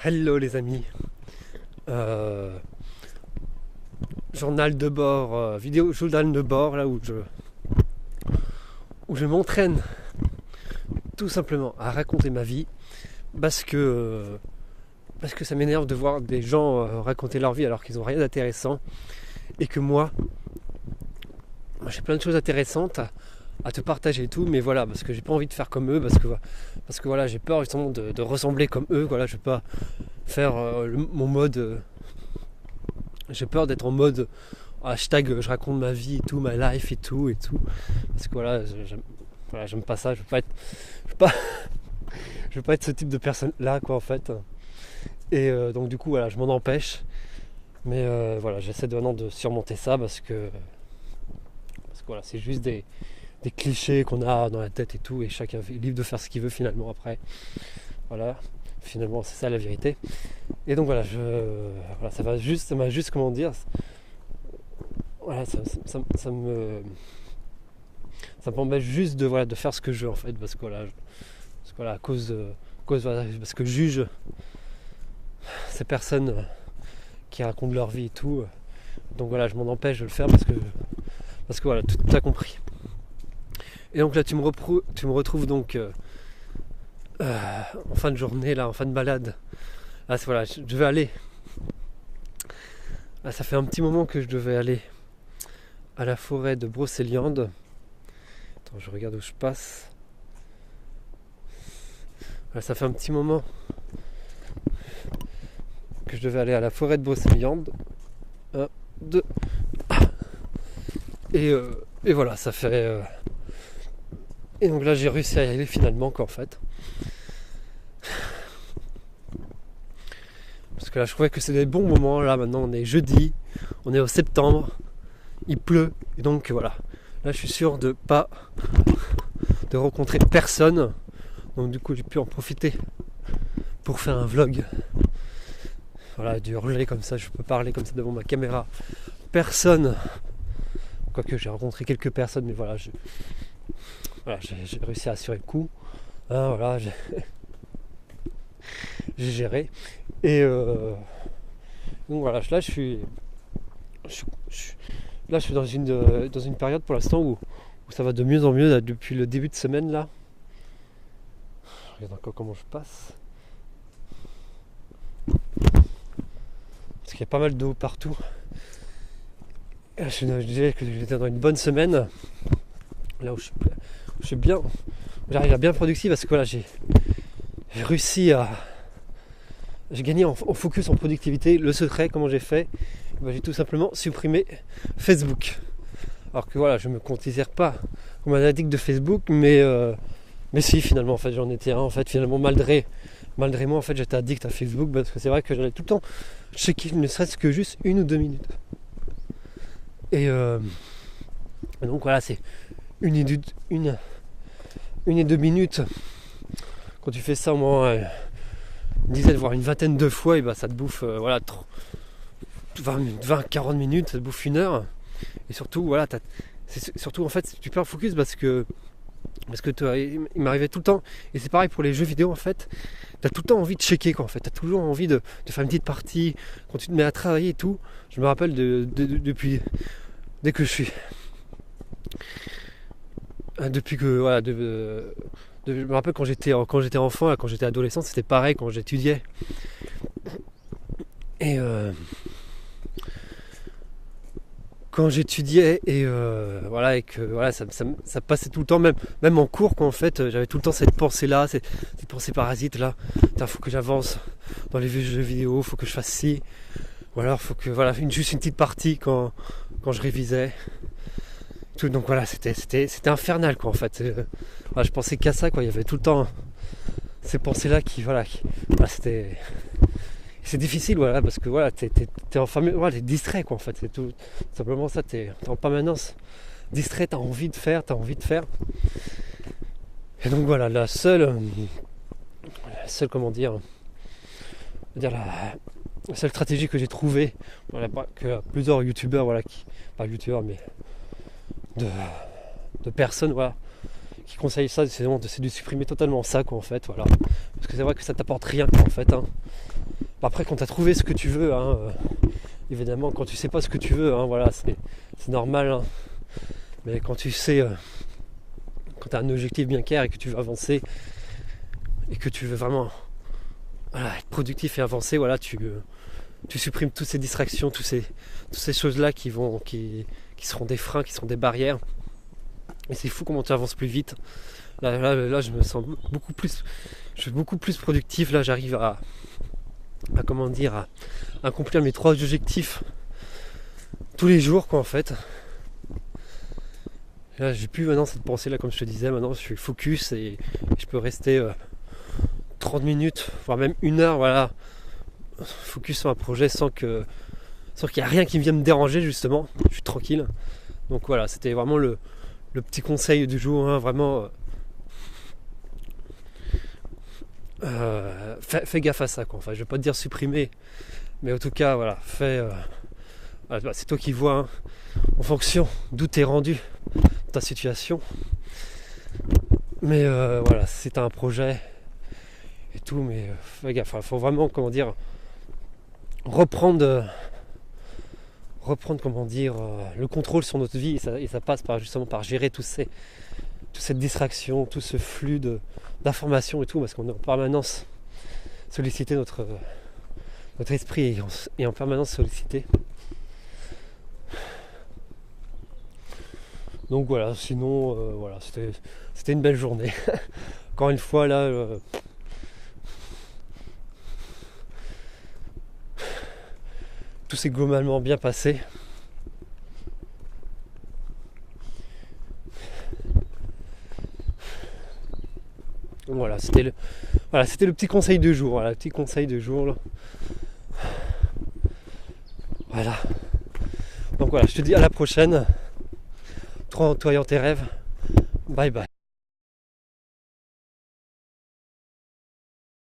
Hello les amis. Journal de bord, vidéo journal de bord là où je m'entraîne tout simplement à raconter ma vie parce que ça m'énerve de voir des gens raconter leur vie alors qu'ils n'ont rien d'intéressant et que moi j'ai plein de choses intéressantes à te partager et tout, mais voilà, parce que j'ai pas envie de faire comme eux, parce que voilà, j'ai peur justement de ressembler comme eux, voilà, je vais pas faire mon mode, j'ai peur d'être en mode hashtag je raconte ma vie et tout, ma life et tout, parce que voilà, j'aime pas ça, je veux pas être ce type de personne là quoi en fait, et donc du coup voilà, je m'en empêche, mais voilà, j'essaie vraiment de surmonter ça parce que voilà, c'est juste des clichés qu'on a dans la tête et tout, et chacun est libre de faire ce qu'il veut finalement après. Voilà, finalement c'est ça la vérité. Et donc voilà, ça m'a juste comment dire, voilà, ça m'empêche juste de faire ce que je veux en fait, parce que voilà, à cause parce que je juge ces personnes qui racontent leur vie et tout. Donc voilà, je m'en empêche de le faire parce que voilà, tout a compris. Et donc là tu me retrouves donc en fin de journée, là, en fin de balade. Là, voilà, je devais aller. Là, ça fait un petit moment que je devais aller à la forêt de Brocéliande. Attends, je regarde où je passe. Là, ça fait un petit moment que je devais aller à la forêt de Brocéliande. 1, 2. Et voilà, ça fait... Et donc là, j'ai réussi à y aller finalement, quoi, en fait. Parce que là, je trouvais que c'est des bons moments. Là, maintenant, on est jeudi, on est au septembre, il pleut. Et donc, voilà. Là, je suis sûr de rencontrer personne. Donc, du coup, j'ai pu en profiter pour faire un vlog. Voilà, du relais comme ça, je peux parler comme ça devant ma caméra. Personne. Quoique, j'ai rencontré quelques personnes, mais voilà, j'ai réussi à assurer le coup. Hein, voilà, j'ai géré. Et donc voilà, là je suis dans une période pour l'instant où ça va de mieux en mieux là, depuis le début de semaine là. Je regarde encore comment je passe. Parce qu'il y a pas mal d'eau partout. Je dirais que j'étais dans une bonne semaine. Là où je suis bien, j'arrive à bien productif parce que voilà, j'ai réussi à... J'ai gagné en focus, en productivité. Le secret, comment j'ai fait, j'ai tout simplement supprimé Facebook. Alors que voilà, je me considère pas comme un addict de Facebook, mais si finalement en fait j'en étais un. En fait finalement malgré moi en fait j'étais addict à Facebook parce que c'est vrai que j'allais tout le temps checker ne serait-ce que juste 1 ou 2 minutes. Et donc voilà, c'est 1 et 2 minutes. Quand tu fais ça au moins une dizaine voire une vingtaine de fois, et ça te bouffe 20-40 minutes, ça te bouffe 1 heure. Et surtout voilà, surtout en fait tu perds focus parce que il m'arrivait tout le temps, et c'est pareil pour les jeux vidéo en fait, t'as tout le temps envie de checker quoi en fait, t'as toujours envie de faire une petite partie quand tu te mets à travailler et tout. Je me rappelle depuis dès que je suis depuis que voilà, je me rappelle quand j'étais enfant, quand j'étais adolescent, c'était pareil quand j'étudiais. Et quand j'étudiais voilà, et que voilà, ça passait tout le temps, même en cours quoi, en fait, j'avais tout le temps cette pensée là, cette pensée parasite là. Faut que j'avance dans les jeux vidéo, faut que je fasse ci, ou alors faut que voilà, juste une petite partie quand je révisais. Tout, donc voilà, c'était infernal quoi en fait. Voilà, je pensais qu'à ça quoi, il y avait tout le temps ces pensées là qui c'était... C'est difficile voilà, parce que voilà, t'es en famille, voilà, t'es distrait quoi en fait, c'est tout simplement ça, t'es en permanence distrait, t'as envie de faire. Et donc voilà, la seule comment dire, la seule stratégie que j'ai trouvée, voilà, que plusieurs youtubeurs voilà, pas youtubeurs mais de personnes voilà, qui conseillent ça, c'est de supprimer totalement ça quoi en fait, voilà, parce que c'est vrai que ça t'apporte rien quoi en fait, hein. Après, quand tu as trouvé ce que tu veux, hein, évidemment, quand tu sais pas ce que tu veux, hein, voilà, c'est normal. Hein. Mais quand tu sais, quand tu as un objectif bien clair et que tu veux avancer, et que tu veux vraiment être productif et avancer, voilà, tu supprimes toutes ces distractions, toutes ces choses-là qui seront des freins, qui seront des barrières. Et c'est fou comment tu avances plus vite. Là, je me sens beaucoup plus productif. Là, j'arrive à accomplir mes 3 objectifs tous les jours, quoi, en fait. Et là, j'ai plus maintenant cette pensée là, comme je te disais. Maintenant, je suis focus et je peux rester 30 minutes, voire même 1 heure, voilà, focus sur un projet sans qu'il y ait rien qui vienne me déranger, justement. Je suis tranquille. Donc voilà, c'était vraiment le petit conseil du jour, hein, vraiment. Fais gaffe à ça, quoi. Enfin, je vais pas te dire supprimer, mais en tout cas, voilà, c'est toi qui vois, hein, en fonction d'où t'es rendu dans ta situation. Mais voilà, si t'as un projet et tout, mais fais gaffe. Il faut vraiment, reprendre le contrôle sur notre vie, et ça passe justement par gérer toute cette distraction, tout ce flux d'informations et tout, parce qu'on est en permanence sollicité, notre esprit est en permanence sollicité. Donc voilà, sinon voilà, c'était une belle journée. Encore une fois là, tout s'est globalement bien passé. Voilà, c'était le petit conseil du jour. Voilà, le petit conseil du jour. Là. Voilà. Donc voilà, je te dis à la prochaine. Toi en tes rêves. Bye bye.